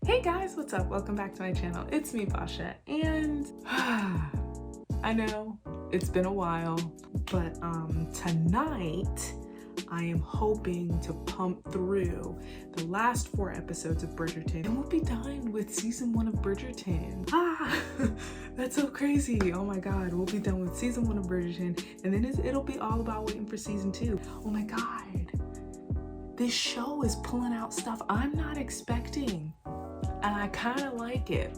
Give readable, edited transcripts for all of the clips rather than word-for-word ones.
Hey guys, what's up? Welcome back to my channel. It's me, Pasha, and I know it's been a while, but tonight I am hoping to pump through the last 4 episodes of Bridgerton, and we'll be done with season 1 of Bridgerton. That's so crazy. Oh my god, we'll be done with season 1 of Bridgerton, and then it'll be all about waiting for season 2. Oh my god, this show is pulling out stuff I'm not expecting, and I kind of like it.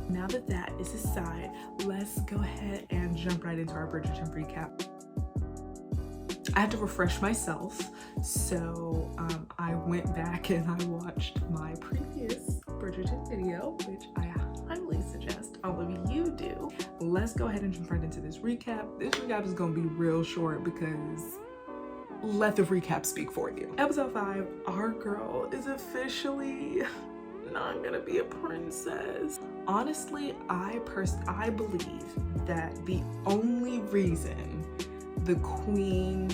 Now that that is aside, let's go ahead and jump right into our Bridgerton recap. I had to refresh myself, so I went back and I watched my previous Bridgerton video, which I highly suggest all of you do. Let's go ahead and jump right into this recap. This recap is going to be real short because let the recap speak for you. Episode 5, our girl is officially not gonna be a princess. Honestly, I believe that the only reason the queen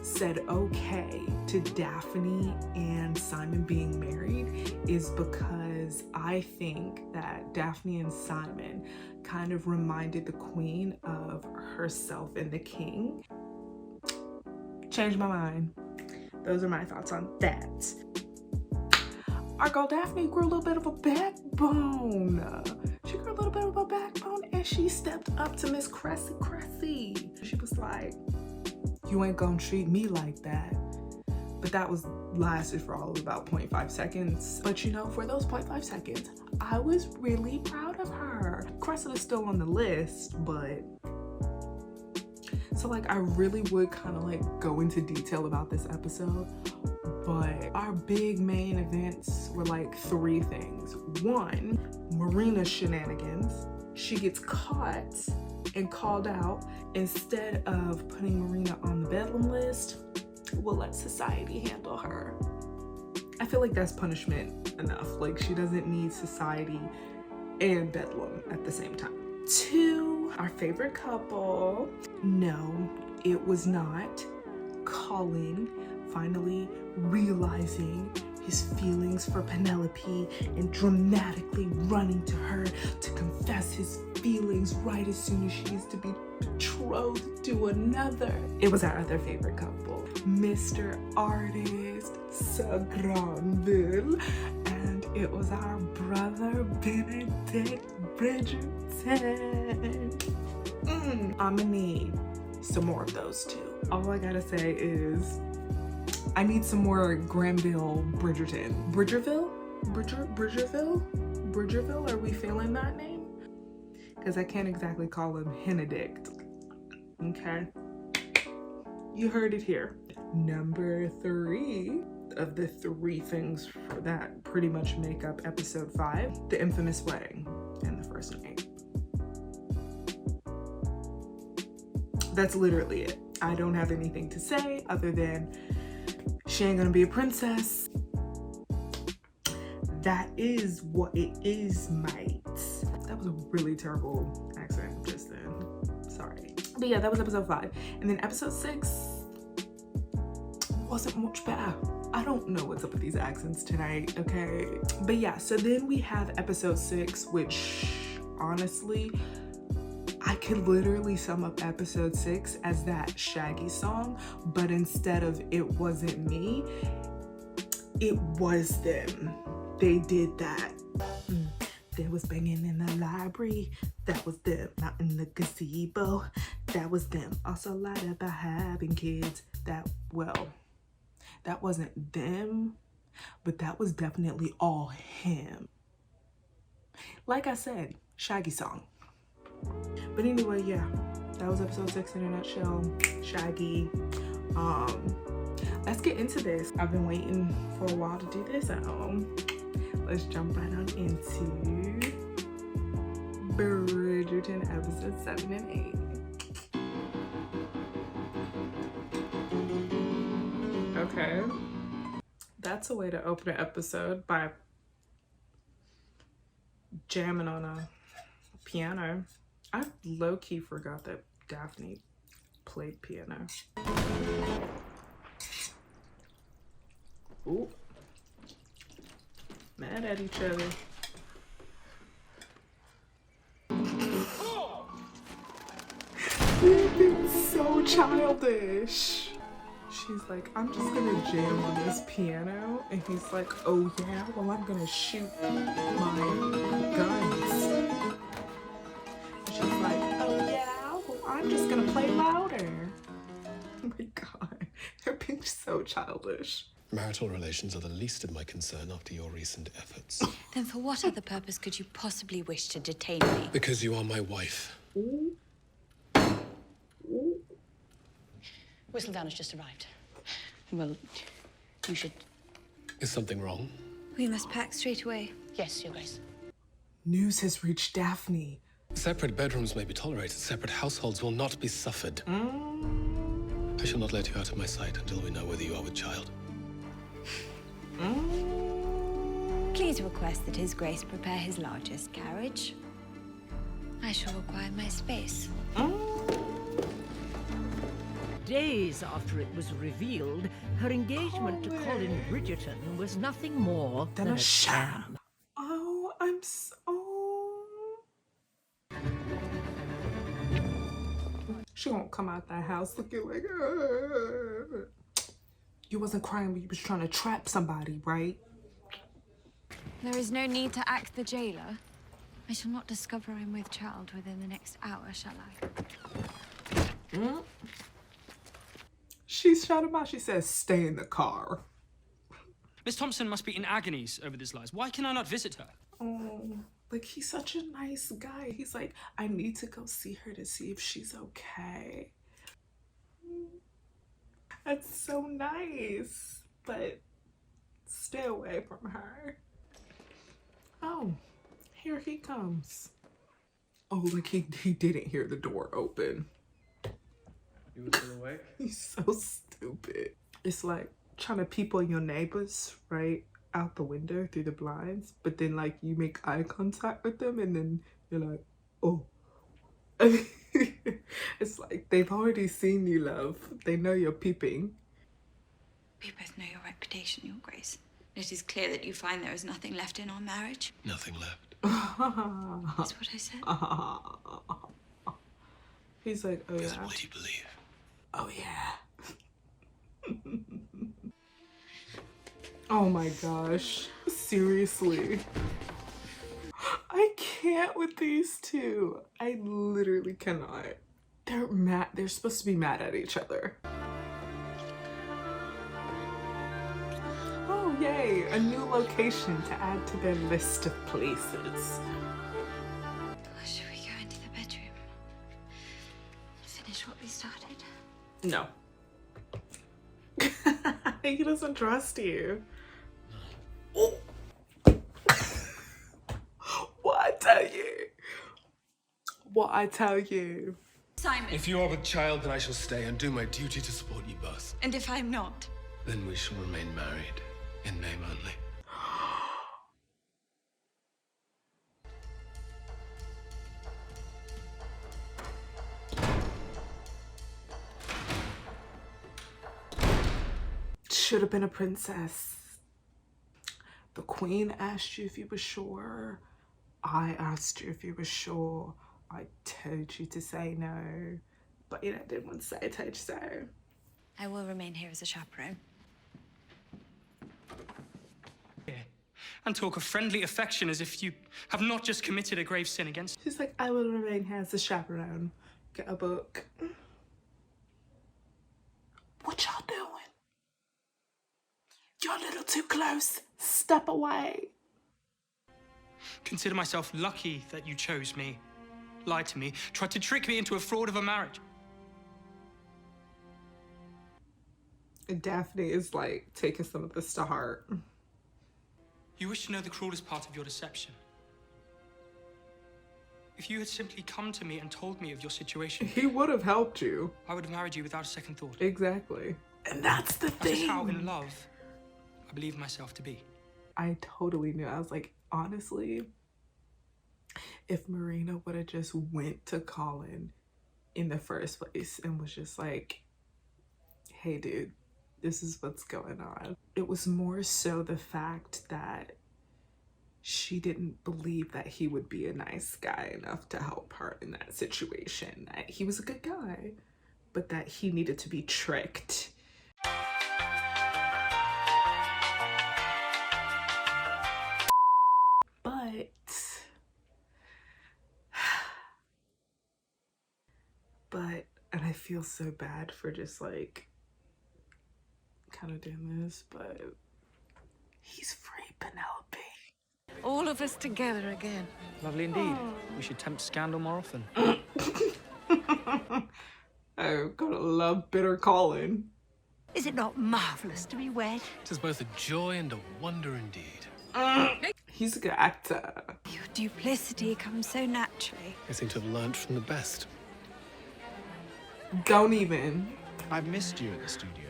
said okay to Daphne and Simon being married is because I think that Daphne and Simon kind of reminded the queen of herself and the king. Changed my mind. Those are my thoughts on that. Our girl Daphne grew a little bit of a backbone. She grew a little bit of a backbone and she stepped up to Miss Cressy. She was like, you ain't gonna treat me like that. But that lasted for all of about 0.5 seconds. But you know, for those 0.5 seconds, I was really proud of her. Cressida's still on the list, but so like I really would kind of like go into detail about this episode. But our big main events were like 3 things. 1, Marina's shenanigans. She gets caught and called out. Instead of putting Marina on the Bedlam list, we'll let society handle her. I feel like that's punishment enough. Like, she doesn't need society and Bedlam at the same time. 2, our favorite couple. No, it was not. Colin finally realizing his feelings for Penelope and dramatically running to her to confess his feelings right as soon as she is to be betrothed to another. It was our other favorite couple, Mr. Artist Sir Grangerton, and it was our brother Benedict Bridgerton. I'ma need some more of those two. All I gotta say is I need some more Granville Bridgerton. Bridgerville? Bridgerville? Are we feeling that name? Because I can't exactly call him Benedict. Okay? You heard it here. Number 3 of the 3 things that pretty much make up episode 5, the infamous wedding and the first night. That's literally it. I don't have anything to say other than she ain't gonna be a princess. That is what it is, mates. That was a really terrible accent just then. Sorry. But yeah, that was episode 5. And then episode 6 wasn't much better. I don't know what's up with these accents tonight, okay? But yeah, so then we have episode 6, which honestly, I could literally sum up episode 6 as that Shaggy song, but instead of it wasn't me, it was them. They did that. There was banging in the library. That was them. Not in the gazebo. That was them. Also lied about having kids. That wasn't them, but that was definitely all him. Like I said, Shaggy song. But anyway, yeah, that was episode 6 in a nutshell. Shaggy. Let's get into this. I've been waiting for a while to do this at home. Let's jump right on into Bridgerton episode 7 and 8. Okay. That's a way to open an episode, by jamming on a piano. I low-key forgot that Daphne played piano. Ooh. Mad at each other. You're being so childish. She's like, I'm just gonna jam on this piano. And he's like, oh yeah, well I'm gonna shoot my guns. And she's like, oh yeah, well I'm just gonna play louder. Oh my God, they're being so childish. Marital relations are the least of my concern after your recent efforts. Then for what other purpose could you possibly wish to detain me? Because you are my wife. Ooh. Ooh. Whistledown has just arrived. Well, you should... Is something wrong? We must pack straight away. Yes, Your Grace. News has reached Daphne. Separate bedrooms may be tolerated. Separate households will not be suffered. I shall not let you out of my sight until we know whether you are with child. Please request that His Grace prepare his largest carriage. I shall require my space. Days after it was revealed, her engagement to Colin Bridgerton was nothing more Than a sham. Oh, I'm so... She won't come out that house looking like... You wasn't crying when you was trying to trap somebody, right? There is no need to act the jailer. I shall not discover I'm with child within the next hour, shall I? She's shouting about, she says, stay in the car. Miss Thompson must be in agonies over these lies. Why can I not visit her? Oh, like he's such a nice guy. He's like, I need to go see her to see if she's okay. That's so nice, but stay away from her. Oh, here he comes. Oh, like he didn't hear the door open. You were still awake? He's so stupid. It's like trying to peep on your neighbors, right? Out the window through the blinds, but then like you make eye contact with them and then you're like, oh. It's like they've already seen you, love. They know you're peeping. We both know your reputation, Your Grace. It is clear that you find there is nothing left in our marriage. Nothing left. That's what I said. He's like, oh Because yeah. what do you believe? Oh yeah. Oh my gosh. Seriously. I can't with these two. I literally cannot. They're mad. They're supposed to be mad at each other. Oh, yay. A new location to add to their list of places. Should we go into the bedroom? Finish what we started? No. He doesn't trust you. Oh. What I tell you? What I tell you? Simon. If you are with child, then I shall stay and do my duty to support you both. And if I'm not? Then we shall remain married, in name only. Should have been a princess. The queen asked you if you were sure. I asked you if you were sure. I told you to say no. But you know, I didn't want to say I told you so. I will remain here as a chaperone. And talk of friendly affection as if you have not just committed a grave sin against... She's like, I will remain here as a chaperone. Get a book. What y'all doing? You're a little too close. Step away. Consider myself lucky that you chose me, lied to me, tried to trick me into a fraud of a marriage. And Daphne is like taking some of this to heart. You wish to know the cruelest part of your deception. If you had simply come to me and told me of your situation, He would have helped you. I would have married you without a second thought. Exactly. And that's the That is thing. how, in love, I believe myself to be. I totally knew. I was like, honestly, if Marina would have just went to Colin in the first place and was just like, hey dude, this is what's going on. It was more so the fact that she didn't believe that he would be a nice guy enough to help her in that situation. That he was a good guy, but that he needed to be tricked. And I feel so bad for just like kind of doing this, but he's free, Penelope. All of us together again. Lovely indeed. We should tempt scandal more often. Oh, gotta love bitter Colin. Is it not marvelous to be wed? It is both a joy and a wonder indeed. He's a good actor. Your duplicity comes so naturally. I seem to have learnt from the best. Don't even. I've missed you at the studio.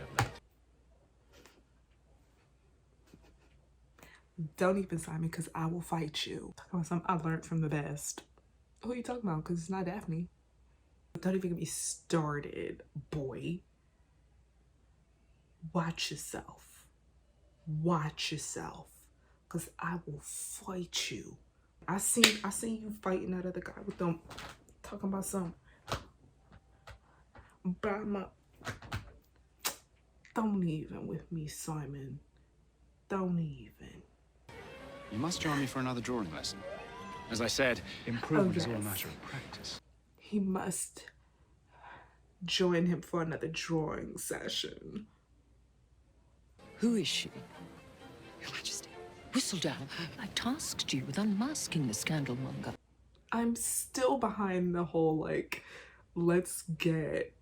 Don't even, Simon, because I will fight you. Talking about something I learned from the best. Who are you talking about? Because it's not Daphne. Don't even get me started, boy. Watch yourself. Watch yourself. Because I will fight you. I seen you fighting that other guy with them. Talking about some. Don't even with me, Simon. Don't even. You must join me for another drawing lesson. As I said, improvement is all a yes. matter of practice. He must join him for another drawing session. Who is she? Your Majesty. Whistledown, I tasked you with unmasking the scandalmonger. I'm still behind the whole like, let's get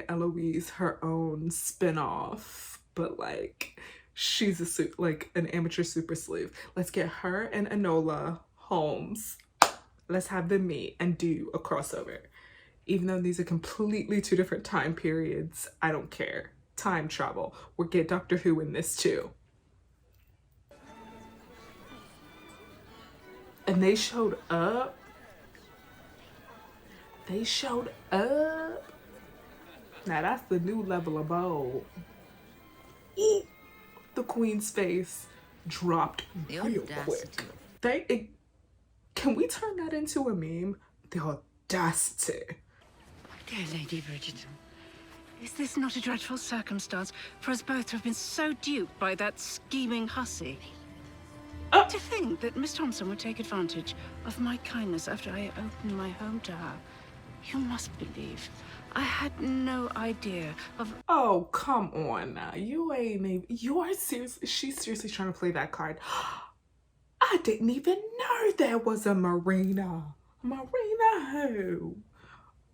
Eloise her own spin-off, but like she's like an amateur super sleuth. Let's get her and Enola Holmes. Let's have them meet and do a crossover. Even though these are completely two different time periods, I don't care. Time travel. We'll get Doctor Who in this too. And they showed up. They showed up. Now that's the new level of bold. Ooh, the Queen's face dropped The real audacity. quick. Can we turn that into a meme? The audacity. Dear Lady Bridgerton, is this not a dreadful circumstance for us both to have been so duped by that scheming hussy? To think that Miss Thompson would take advantage of my kindness after I opened my home to her. You must believe I had no idea of... Oh, come on now. You are seriously, she's seriously trying to play that card. I didn't even know there was a Marina. Marina who?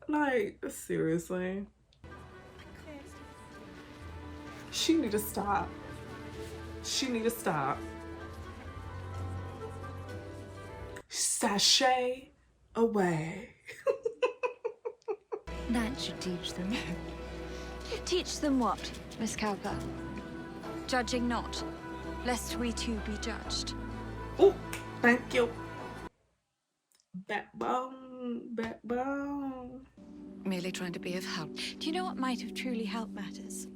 Like, seriously. She need to stop. She need to stop. Sashay away. That should teach them. Teach them what, Miss Cowper? Judging not, lest we too be judged. Oh, thank you. Backbone, backbone. Merely trying to be of help. Do you know what might have truly helped matters?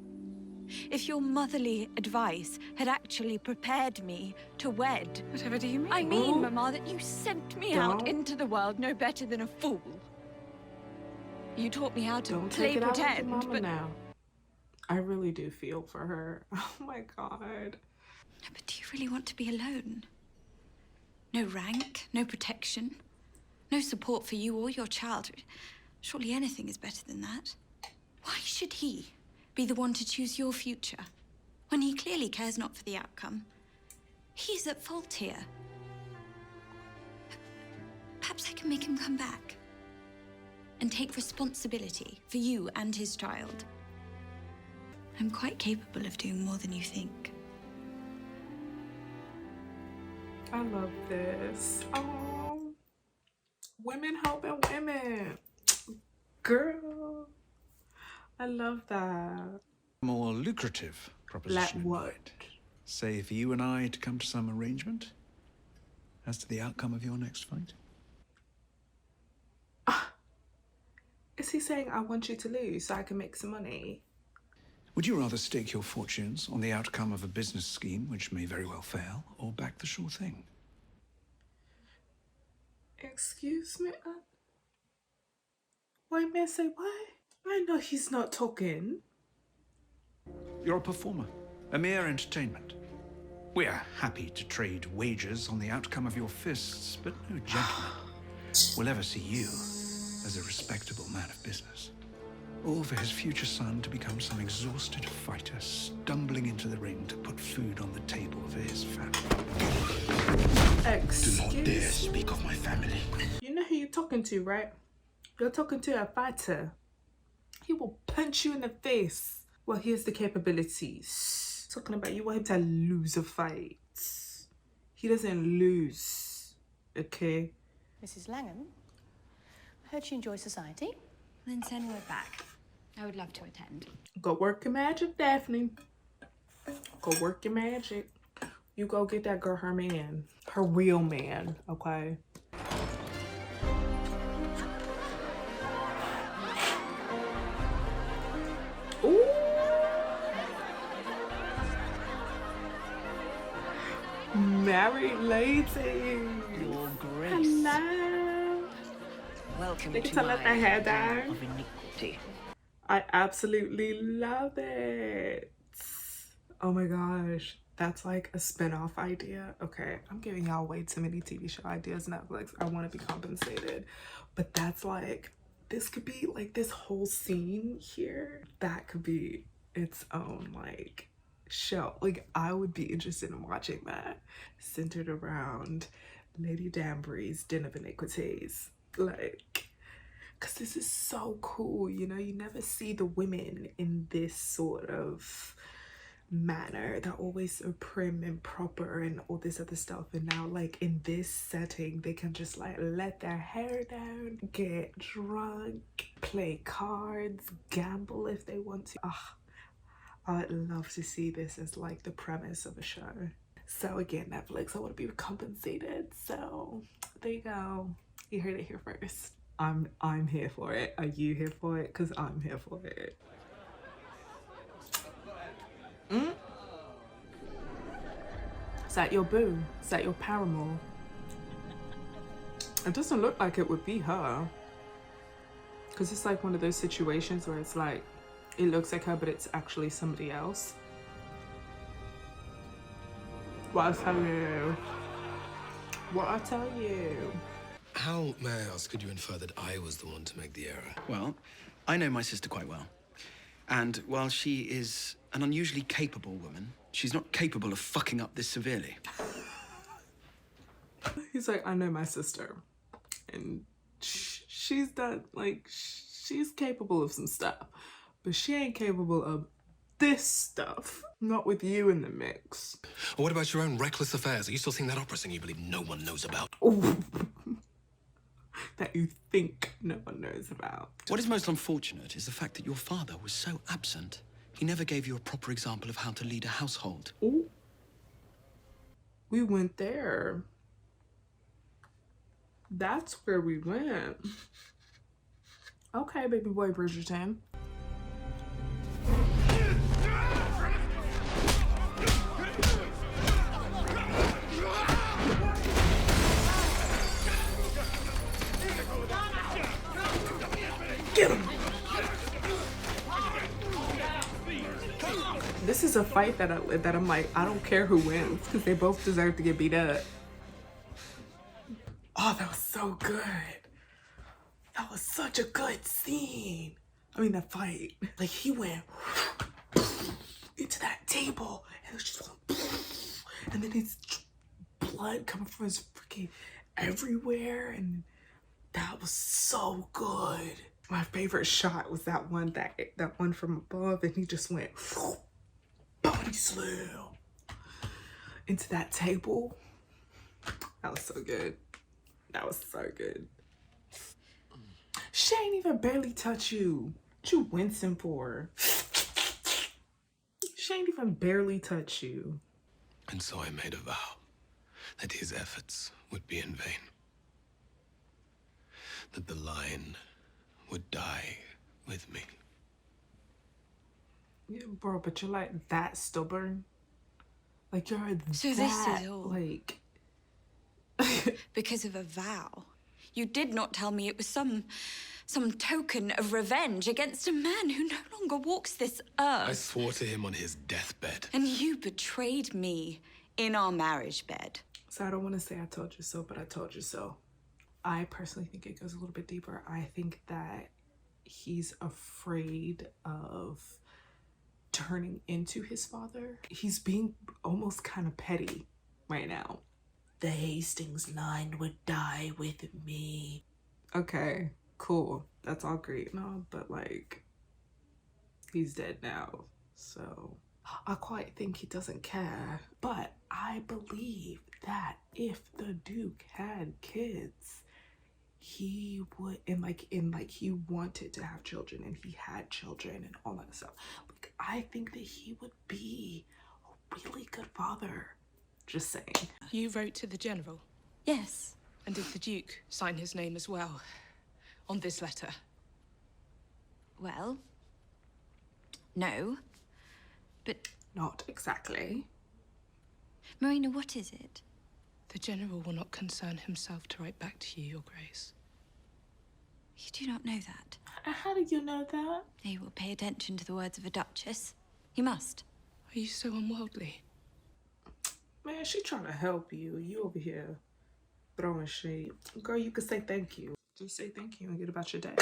If your motherly advice had actually prepared me to wed. Whatever do you mean? I mean, Ooh. Mama, that you sent me Don't. out into the world no better than a fool. You taught me how to Don't play take it out on your pretend, mama but... now. I really do feel for her. Oh my God. But do you really want to be alone? No rank, no protection, no support for you or your child. Surely anything is better than that. Why should he be the one to choose your future when he clearly cares not for the outcome? He's at fault here. Perhaps I can make him come back and take responsibility for you and his child. I'm quite capable of doing more than you think. I love this. Oh, women helping women. Girl, I love that. More lucrative proposition. Like in what? mind. Say for you and I to come to some arrangement as to the outcome of your next fight. Is he saying I want you to lose so I can make some money? Would you rather stake your fortunes on the outcome of a business scheme which may very well fail, or back the sure thing? Excuse me? White man say what? I know he's not talking. You're a performer, a mere entertainment. We are happy to trade wagers on the outcome of your fists, but no gentleman will ever see you as a respectable man of business. All for his future son to become some exhausted fighter stumbling into the ring to put food on the table for his family. Excuse Do not dare speak of my family. You know who you're talking to, right? You're talking to a fighter. He will punch you in the face. Well, here's the capabilities. Talking about you want him to lose a fight. He doesn't lose, okay? Mrs. Langham, I heard you enjoy society. Then send word back. I would love to attend. Go work your magic, Daphne. Go work your magic. You go get that girl her man. Her real man, okay? Ooh. Married lady. Your Grace. Hello. Welcome They get to to let my their hair den down. of iniquity. I absolutely love it. Oh my gosh. That's like a spin-off idea. Okay, I'm giving y'all way too many TV show ideas, Netflix. I want to be compensated. But that's like, this could be like this whole scene here. That could be its own like show. Like I would be interested in watching that. Centered around Lady Danbury's Den of Iniquities. Like, because this is so cool, you know? You never see the women in this sort of manner. They're always so prim and proper and all this other stuff, and now like in this setting they can just like let their hair down, get drunk, play cards, gamble if they want to. I would love to see this as like the premise of a show. So again, Netflix, I want to be compensated, so there you go. You heard it here first. I'm here for it. Are you here for it? Because I'm here for it. Is that your boo? Is that your paramour? It doesn't look like it would be her. Because it's like one of those situations where it's like, it looks like her, but it's actually somebody else. What I tell you? What I tell you? How, may I ask, could you infer that I was the one to make the error? Well, I know my sister quite well. And while she is an unusually capable woman, she's not capable of fucking up this severely. He's like, I know my sister. And she's done, like, she's capable of some stuff. But she ain't capable of this stuff. Not with you in the mix. Or what about your own reckless affairs? Are you still seeing that opera singer you believe no one knows about? Ooh. That you think no one knows about. What is most unfortunate is the fact that your father was so absent. He never gave you a proper example of how to lead a household. Ooh. We went there. That's where we went. Okay, baby boy Bridgerton. Get him! This is a fight that I'm like, I don't care who wins because they both deserve to get beat up. Oh, that was so good. That was such a good scene. I mean, that fight. Like, he went into that table and it was just, and then his blood coming from his freaking everywhere, and that was so good. My favorite shot was that one from above, and he just went body slam into that table. That was so good. That was so good. She ain't even barely touch you. What you wincing for? She ain't even barely touch you. And so I made a vow that his efforts would be in vain. That the line would die with me. Yeah, bro, but you're like that stubborn. Like you're So that, this is all like because of a vow. You did not tell me it was some token of revenge against a man who no longer walks this earth. I swore to him on his deathbed. And you betrayed me in our marriage bed. So I don't want to say I told you so, but I told you so. I personally think it goes a little bit deeper. I think that he's afraid of turning into his father. He's being almost kind of petty right now. The Hastings line would die with me. Okay, cool. That's all great and all, but like, he's dead now. So I quite think he doesn't care. But I believe that if the Duke had kids, he would, he wanted to have children and he had children and all that stuff. Like, I think that he would be a really good father. Just saying. You wrote to the General? Yes. And did the Duke sign his name as well on this letter? Well, no. But... Not exactly. Marina, what is it? The General will not concern himself to write back to you, Your Grace. You do not know that. How do you know that? He will pay attention to the words of a duchess. He must. Are you so unworldly? Man, she trying to help you. You over here throwing shade. Girl, you could say thank you. Just say thank you and get about your day.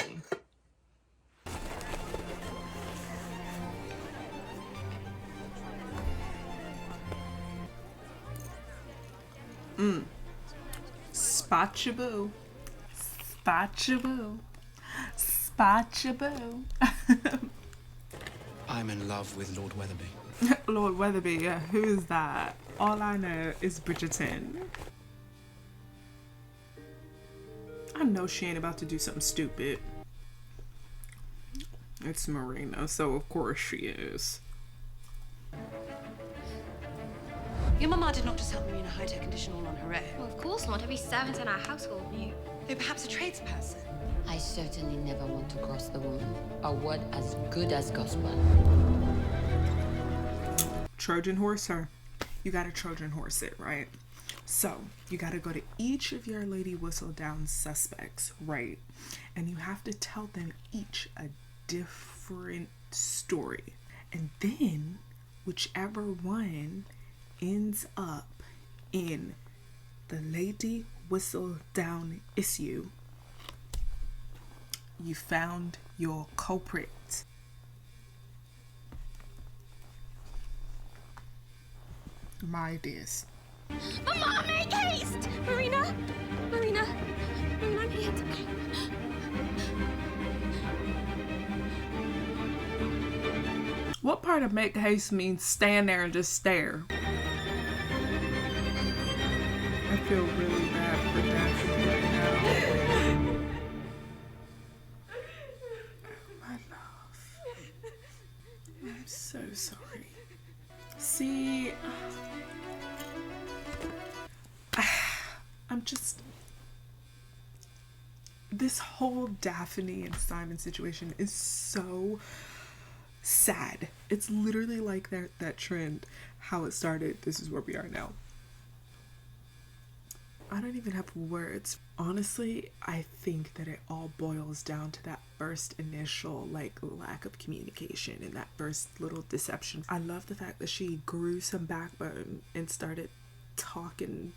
Spot your boo. Spot your boo. Spot your boo. I'm in love with Lord Weatherby. Lord Weatherby, yeah, who is that? All I know is Bridgerton. I know she ain't about to do something stupid. It's Marina, so of course she is. Your mama did not just help Marina hide her condition all on her own. Well, of course not. Every servant in our household knew. Though perhaps a tradesperson. I certainly never want to cross the woman. A word as good as gospel. Trojan horse her. You gotta Trojan horse it, right? So you gotta go to each of your Lady Whistledown suspects, right? And you have to tell them each a different story. And then whichever one ends up in the Lady Whistledown issue, you found your culprit. My dears. Mama, make haste! Marina! Marina! Marina, I'm here to... What part of make haste means stand there and just stare? I feel really bad for Daphne right now. My love. I'm so sorry. See, I'm just... This whole Daphne and Simon situation is so sad. It's literally like that trend, how it started, this is where we are now. I don't even have words. Honestly, I think that it all boils down to that first initial lack of communication and that first little deception. I love the fact that she grew some backbone and started talking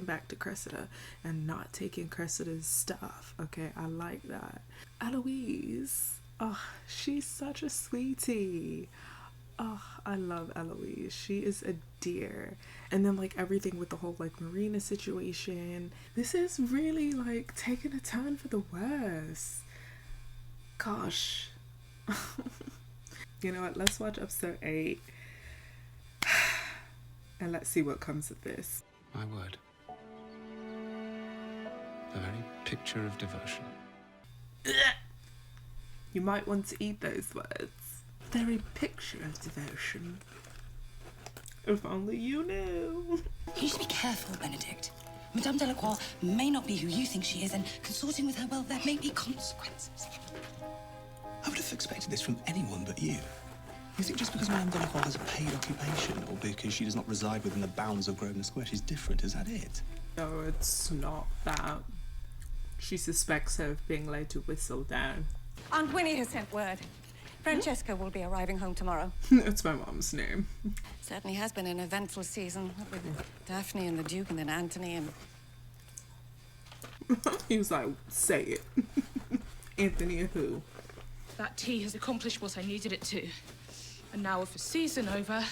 back to Cressida and not taking Cressida's stuff. Okay, I like that. Eloise, oh, she's such a sweetie. Oh, I love Eloise. She is a dear. And then everything with the whole Marina situation. This is really taking a turn for the worse. Gosh. You know what? Let's watch episode 8. And let's see what comes of this. My word. The very picture of devotion. You might want to eat those words. Very picture of devotion. If only you knew. You should be careful, Benedict. Madame Delacroix may not be who you think she is, and consorting with her, well, there may be consequences. I would have expected this from anyone but you. Is it just because Madame Delacroix has a paid occupation, or because she does not reside within the bounds of Grosvenor Square? She's different, is that it? No, it's not that. She suspects her of being laid to whistle down. Aunt Winnie has sent word. Francesca will be arriving home tomorrow. That's my mom's name. Certainly has been an eventful season with Daphne and the Duke and then Anthony and... He was like, say it. Anthony and who? That tea has accomplished what I needed it to. And now with the season over,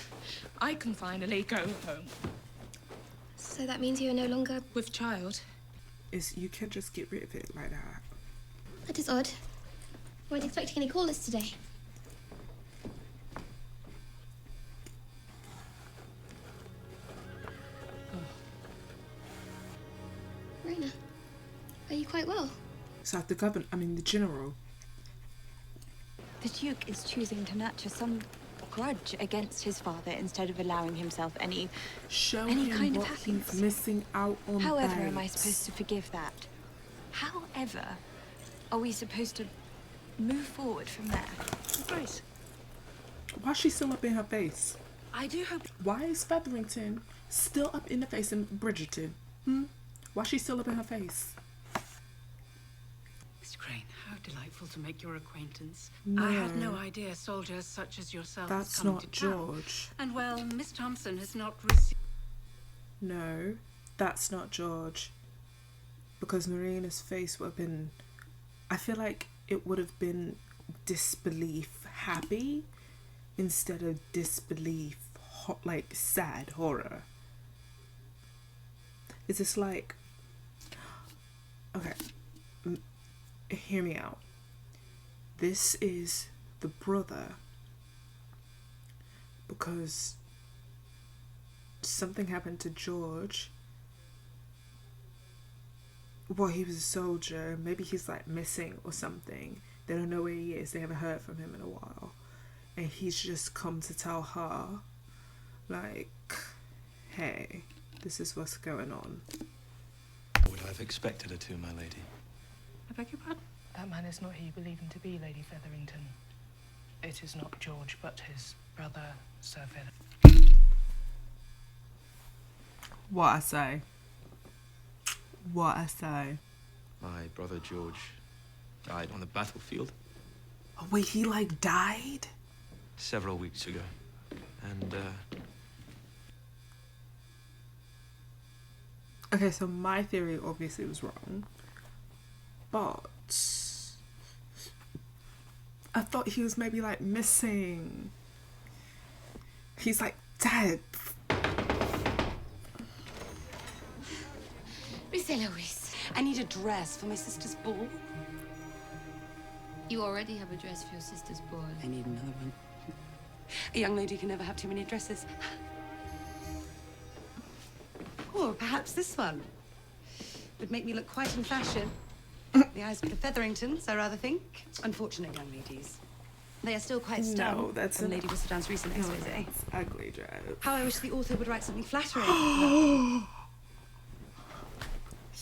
I can finally go home. So that means you are no longer... With child. You can't just get rid of it like that. That is odd. Weren't expecting any callers today. Marina, are you quite well? It's like the general. The Duke is choosing to nurture some grudge against his father instead of allowing himself any him kind of what happiness. he's missing out on. However am I supposed to forgive that? However are we supposed to move forward from there? Grace. Why is she still up in her face? I do hope... Why is Featherington still up in the face in Bridgerton? Why is she still up in her face? Miss Crane, how delightful to make your acquaintance. No. I had no idea soldiers such as yourself That's had come not to town. George. And well, Miss Thompson has not received... No, that's not George. Because Marina's face would have been... I feel like it would have been disbelief happy instead of disbelief like sad horror. It's just like... Okay, hear me out. This is the brother because something happened to George. Well, he was a soldier. Maybe he's like missing or something. They don't know where he is. They haven't heard from him in a while. And he's just come to tell her, like, hey, this is what's going on. Would I have expected her to, my lady? I beg your pardon? That man is not who you believe him to be, Lady Featherington. It is not George, but his brother, Sir Feather. What I say? What I say? My brother George died on the battlefield Oh, wait, he like died? several weeks ago. And, Okay, so my theory obviously was wrong. But I thought he was maybe like missing. He's like dead. Miss Eloise, I need a dress for my sister's ball. You already have a dress for your sister's ball. I need another one. A young lady can never have too many dresses. Or perhaps this one would make me look quite in fashion. The eyes of the Featheringtons, I rather think. Unfortunate young ladies. They are still quite stunned No, that's from Lady Whistledown's recent expose. That's ugly dress. How I wish the author would write something flattering.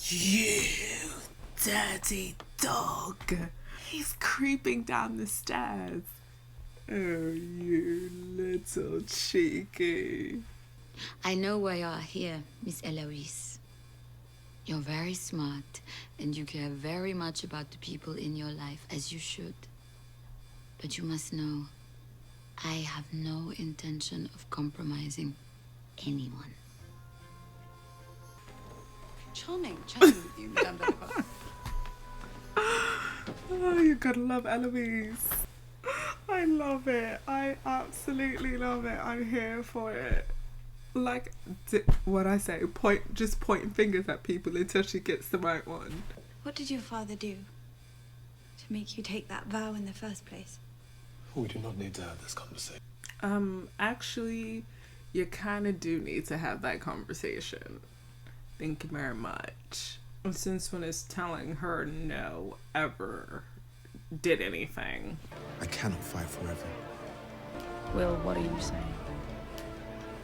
You dirty dog. He's creeping down the stairs. Oh, you little cheeky. I know why you are here, Miss Eloise. You're very smart, and you care very much about the people in your life, as you should. But you must know, I have no intention of compromising anyone. Charming chatting with you, Madame Delacroix. Oh, you gotta love Eloise. I love it. I absolutely love it. I'm here for it. Like, what I say, just pointing fingers at people until she gets the right one. What did your father do to make you take that vow in the first place? We do not need to have this conversation. Actually, you kind of do need to have that conversation. Thank you very much. Since when is telling her no ever did anything? I cannot fight forever. Will, what are you saying?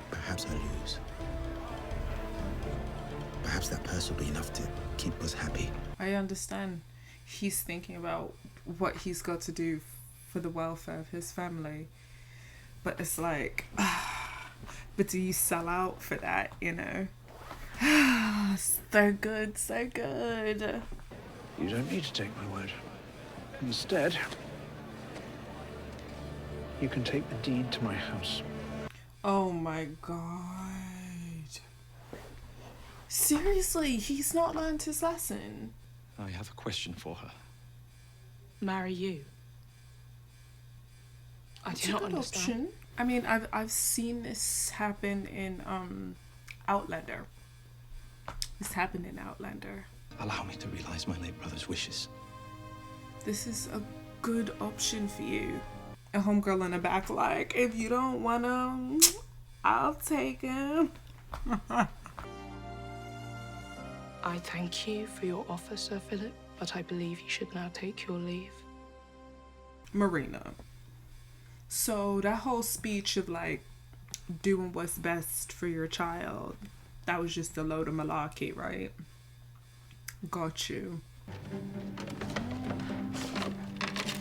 Perhaps I lose. Perhaps that purse will be enough to keep us happy. I understand. He's thinking about what he's got to do for the welfare of his family. But it's like, but do you sell out for that, you know? So good, so good. You don't need to take my word. Instead, you can take the deed to my house. Oh my god. Seriously, he's not learned his lesson. I have a question for her. Marry you. I It's do a not good understand. option. I mean, I've seen this happen in Outlander. This happened in Outlander. Allow me to realize my late brother's wishes. This is a good option for you. A homegirl in the back like, if you don't wanna, I'll take him. I thank you for your offer, Sir Philip, but I believe you should now take your leave. Marina. So that whole speech of like doing what's best for your child, that was just a load of malarkey, right? Got you.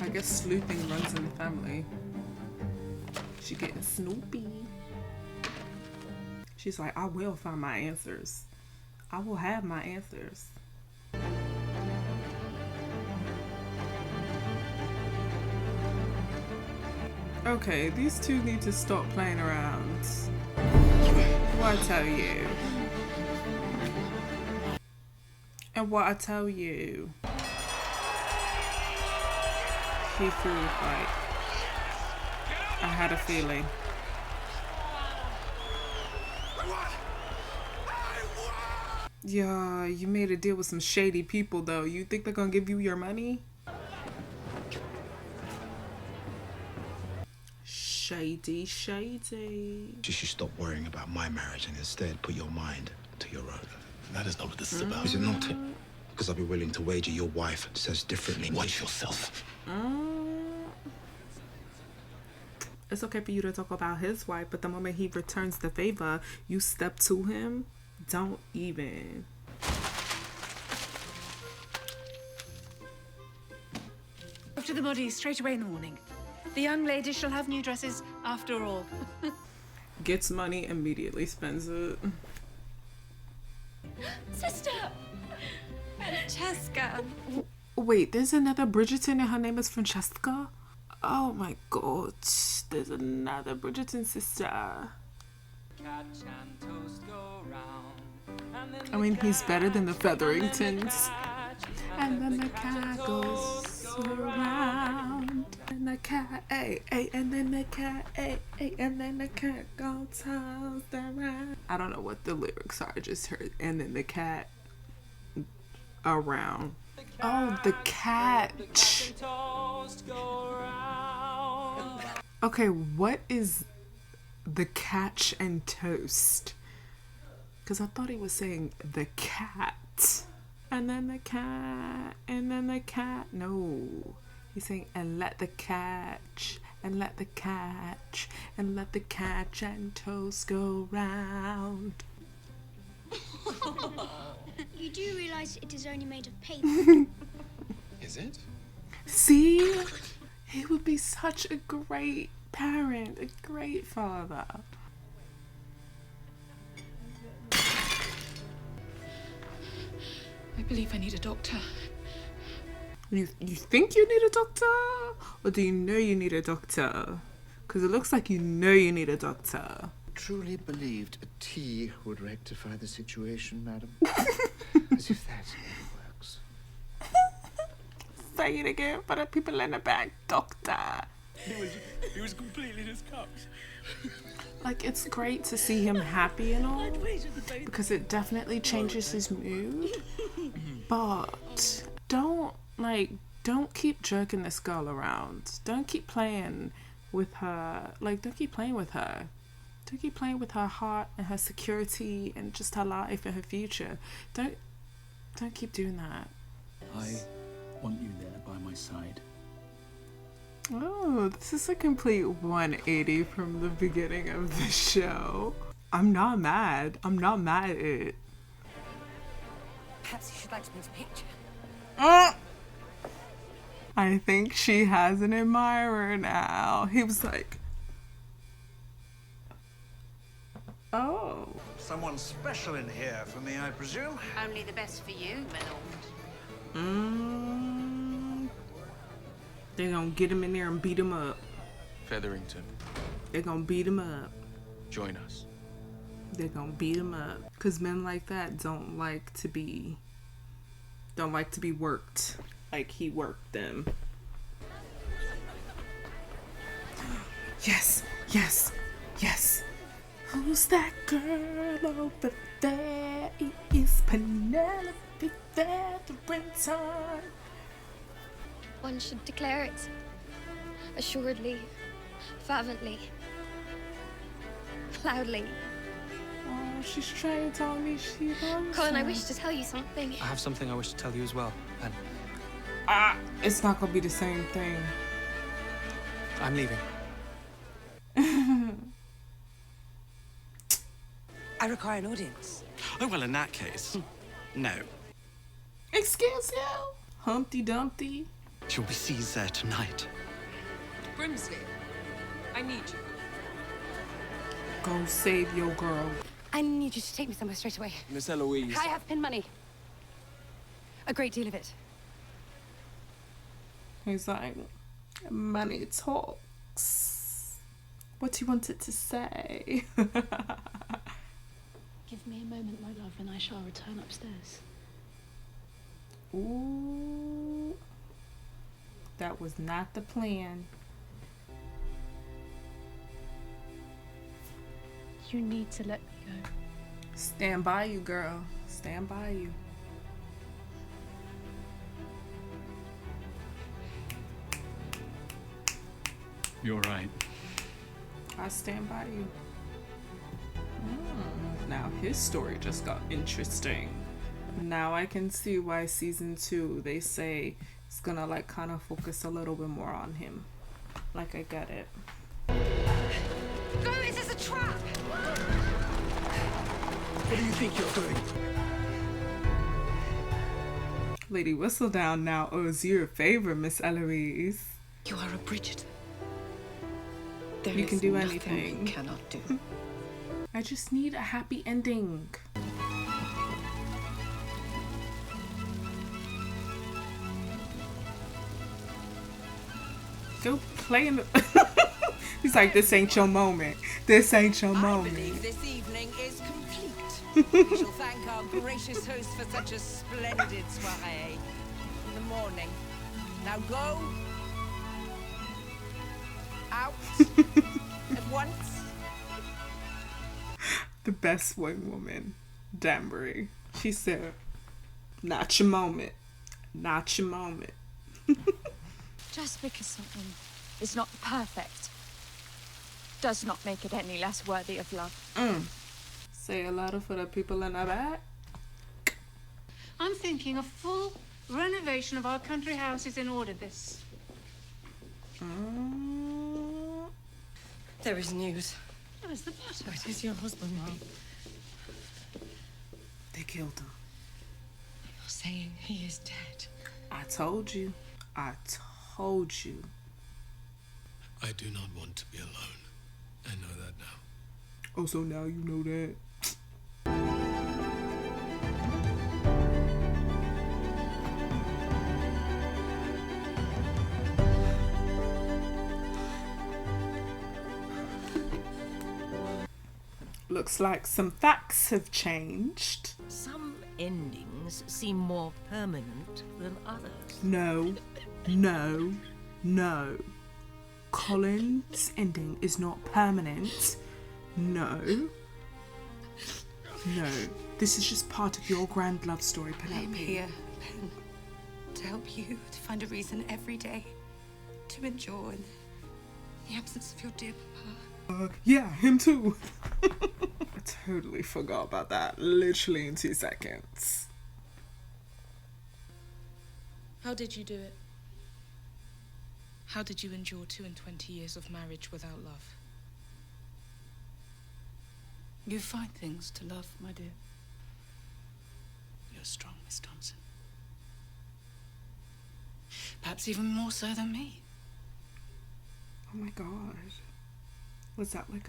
I guess sleuthing runs in the family. She getting snoopy. She's like, I will find my answers. I will have my answers. Okay, these two need to stop playing around. What I tell you. And what I tell you. He threw a fight. I had a feeling. Yeah, you made a deal with some shady people though. You think they're gonna give you your money? Shady, shady. You should stop worrying about my marriage and instead put your mind to your own. That is not what this is about. Is it not? Because I'll be willing to wager your wife says differently. Watch yourself. It's okay for you to talk about his wife, but the moment he returns the favor, you step to him. Don't even. After the body straight away in the morning. The young lady shall have new dresses after all. Gets money, immediately spends it. Sister! Francesca! Wait, there's another Bridgerton and her name is Francesca? Oh my god. There's another Bridgerton sister. I mean, he's better than the Featheringtons. And then the cat goes around. And the cat, and then the cat, and then the cat goes tossed around. I don't know what the lyrics are, I just heard, and then the cat around. Oh, the catch. Okay, what is the catch and toast? Because I thought he was saying the cat. And then the cat, and then the cat. No. He's saying, and let the catch, and let the catch, and let the catch and toast go round. You do realise it is only made of paper? Is it? See? He would be such a great parent, a great father. I believe I need a doctor. You think you need a doctor? Or do you know you need a doctor? Because it looks like you know you need a doctor. Truly believed a tea would rectify the situation, madam. As if that works. Say it again for the people in the back, doctor. He was completely discussed. Like, it's great to see him happy and all, because it definitely changes his mood. But don't keep jerking this girl around. Don't keep playing with her. Like, don't keep playing with her. Don't keep playing with her heart and her security and just her life and her future. Don't keep doing that. I want you there by my side. Oh, this is a complete 180 from the beginning of the show. I'm not mad. I'm not mad at it. Perhaps you should like to paint a picture. I think she has an admirer now. He was like, oh. Someone special in here for me, I presume? Only the best for you, my lord. They're gonna get him in there and beat him up. Featherington, They're gonna beat him up. join us. They're gonna beat him up. Cause men like that don't like to be worked like he worked them. Yes, yes, yes. Who's that girl over there? It is Penelope Featherington. One should declare it. Assuredly, fervently, loudly. Oh, she's trying to tell me she loves Colin, I him. wish to tell you something. I have something I wish to tell you as well, Pen. It's not gonna be the same thing. I'm leaving. I require an audience. Oh, well, in that case, no. Excuse you? Humpty Dumpty? She'll be seized there tonight. Grimsley, I need you. Go save your girl. I need you to take me somewhere straight away. Miss Eloise. I have pin money. A great deal of it. He's like, money talks. What you wanted to say? Give me a moment, my love, and I shall return upstairs. Ooh. That was not the plan. You need to let me go. Stand by you, girl. Stand by you. You're right. I stand by you. Now his story just got interesting. Now I can see why season 2 they say it's gonna like kind of focus a little bit more on him. Like, I get it. Go, this is a trap! What do you think you're doing? Lady Whistledown now owes you a favor, Miss Eloise. You are a Bridgerton. You can do anything. You cannot do. I just need a happy ending. Go play in the... He's like, this ain't your moment. This ain't your I moment. believe this evening is complete. We shall thank our gracious host for such a splendid soiree in the morning. Now go out at once. The best wing woman, Danbury. She said, not your moment. Not your moment. Just because something is not perfect does not make it any less worthy of love. Say a lot for the people in the back. I'm thinking a full renovation of our country house is in order this. There is news. What is the matter? It is your husband, Mom. They killed him. You're saying he is dead. I told you. I told you. I do not want to be alone. I know that now. Oh, so now you know that. Looks like some facts have changed. Some endings seem more permanent than others. No, no, no. Colin's ending is not permanent. No. No. This is just part of your grand love story, Penelope. I'm here, Pen, to help you to find a reason every day to endure in the absence of your dear papa. Yeah, him too. I totally forgot about that. Literally in 2 seconds. How did you do it? How did you endure 22 years of marriage without love? You find things to love, my dear. You're strong, Miss Thompson. Perhaps even more so than me. Oh my god. Was that like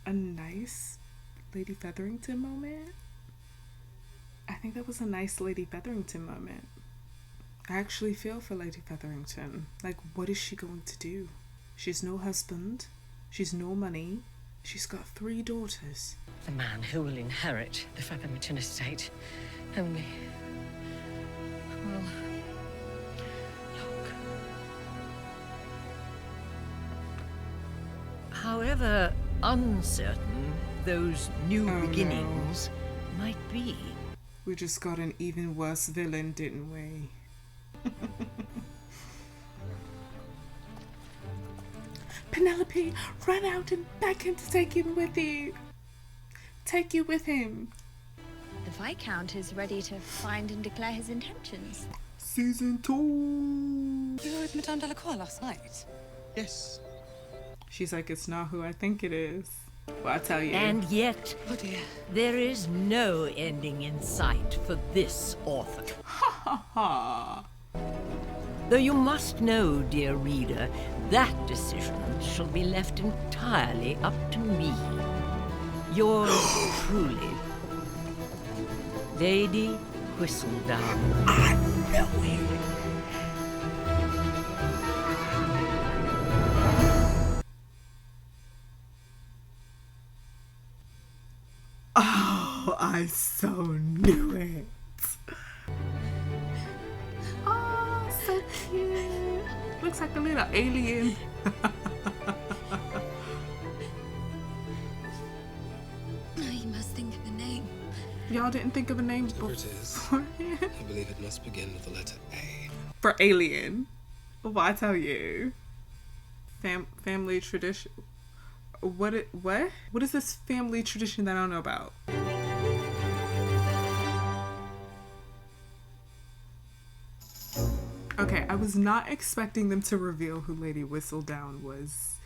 a nice Lady Featherington moment? I think that was a nice Lady Featherington moment. I actually feel for Lady Featherington. Like, what is she going to do? She's no husband. She's no money. She's got 3 daughters. The man who will inherit the Featherington estate. Only... well... look. However uncertain those new beginnings might be. We just got an even worse villain, didn't we? Penelope, run out and beg him to take him with you. Take you with him. The Viscount is ready to find and declare his intentions. Season 2. You were with Madame Delacroix last night? Yes. She's like, it's not who I think it is. Well, I tell you. And yet, oh dear, there is no ending in sight for this author. Ha ha ha. Though you must know, dear reader, that decision shall be left entirely up to me. Yours truly, Lady Whistledown. I know it. Oh, I so knew it. Oh, so cute. Looks like a little alien. You must think of a name. Y'all didn't think of a name before? It is. I believe it must begin with the letter A. For alien. Well, I tell you. Family tradition. What is this family tradition that I don't know about? Okay, I was not expecting them to reveal who Lady Whistledown was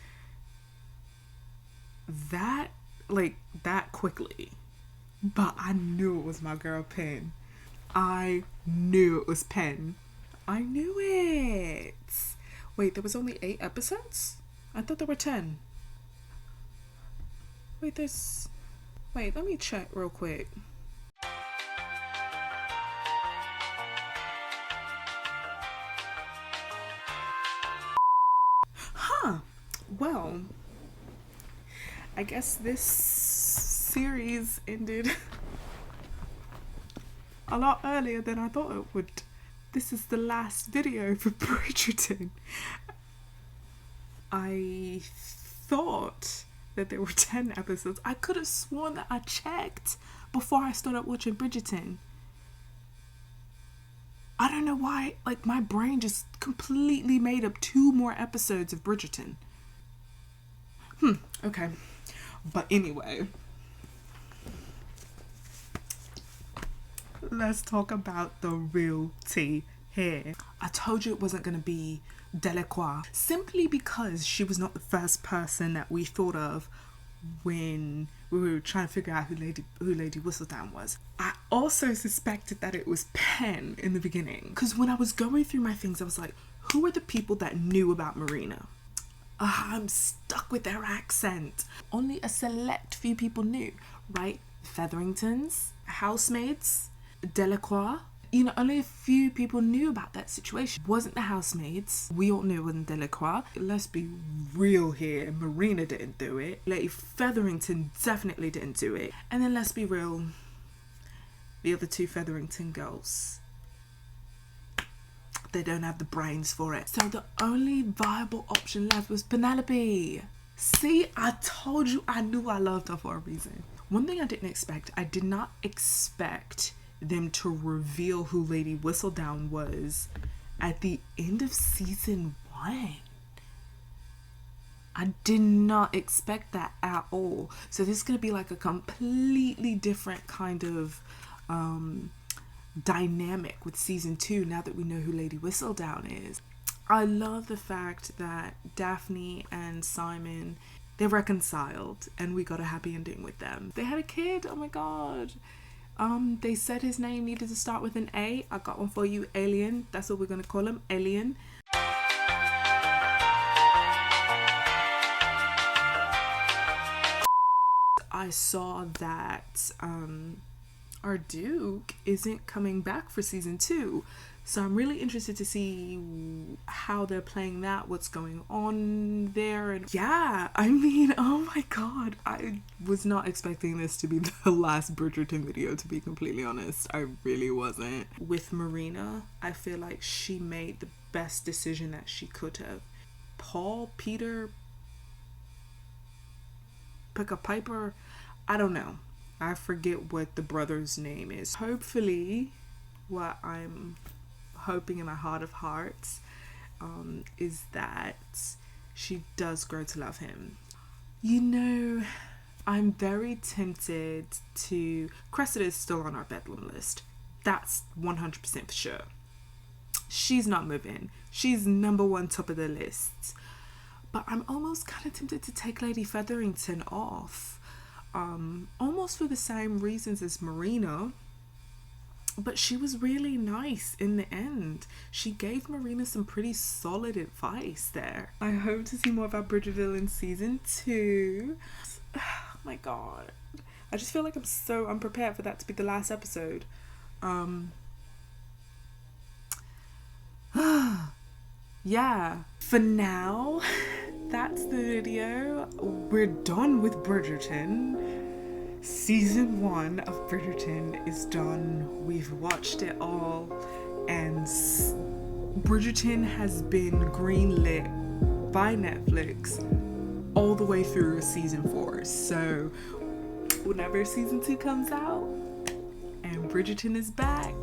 that quickly. But I knew it was my girl Pen. I knew it was Pen. I knew it. Wait, there was only 8 episodes? I thought there were 10. Wait, let me check real quick. Huh. Well, I guess this series ended a lot earlier than I thought it would. This is the last video for Bridgerton. I thought that there were 10 episodes. I could have sworn that I checked before I started watching Bridgerton. I don't know why, like, my brain just completely made up 2 more episodes of Bridgerton. Okay. But anyway, let's talk about the real tea here. I told you it wasn't going to be Delacroix, simply because she was not the first person that we thought of when we were trying to figure out who Lady Whistledown was. I also suspected that it was Pen in the beginning, because when I was going through my things, I was like, who are the people that knew about Marina? I'm stuck with their accent. Only a select few people knew, right? Featheringtons, housemaids, Delacroix. You know, only a few people knew about that situation. It wasn't the housemaids. We all knew it wasn't Delacroix. Let's be real here. Marina didn't do it. Lady Featherington definitely didn't do it. And then let's be real. The other 2 Featherington girls, they don't have the brains for it. So the only viable option left was Penelope. See, I told you I knew I loved her for a reason. One thing I didn't expect, I did not expect them to reveal who Lady Whistledown was at the end of season 1. I did not expect that at all. So this is going to be like a completely different kind of dynamic with season 2 now that we know who Lady Whistledown is. I love the fact that Daphne and Simon, they reconciled and we got a happy ending with them. They had a kid. Oh my god. They said his name needed to start with an A. I got one for you, Alien. That's what we're gonna call him, Alien. I saw that our Duke isn't coming back for season 2. So I'm really interested to see how they're playing that, what's going on there. And yeah, I mean, oh my god, I was not expecting this to be the last Bridgerton video, to be completely honest. I really wasn't. With Marina, I feel like she made the best decision that she could have. Peter, Piper, I don't know. I forget what the brother's name is. Hopefully, what I'm hoping in my heart of hearts is that she does grow to love him. You know, I'm very tempted to... Cressida is still on our Bedlam list. That's 100% for sure. She's not moving. She's #1 top of the list. But I'm almost kind of tempted to take Lady Featherington off. Almost for the same reasons as Marina. But she was really nice in the end. She gave Marina some pretty solid advice there. I hope to see more about Bridgerville in season 2. Oh my god. I just feel like I'm so unprepared for that to be the last episode. Yeah. For now, that's the video. We're done with Bridgerton. Season 1 of Bridgerton is done. We've watched it all, and Bridgerton has been greenlit by Netflix all the way through season 4. So whenever season 2 comes out and Bridgerton is back,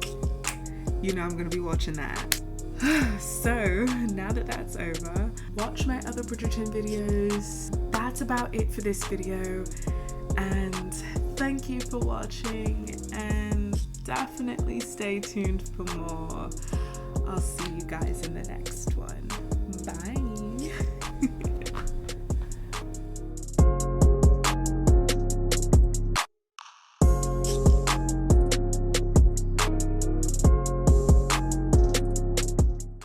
you know I'm gonna be watching that. So now that that's over, watch my other Bridgerton videos. That's about it for this video. And thank you for watching, and definitely stay tuned for more. I'll see you guys in the next one.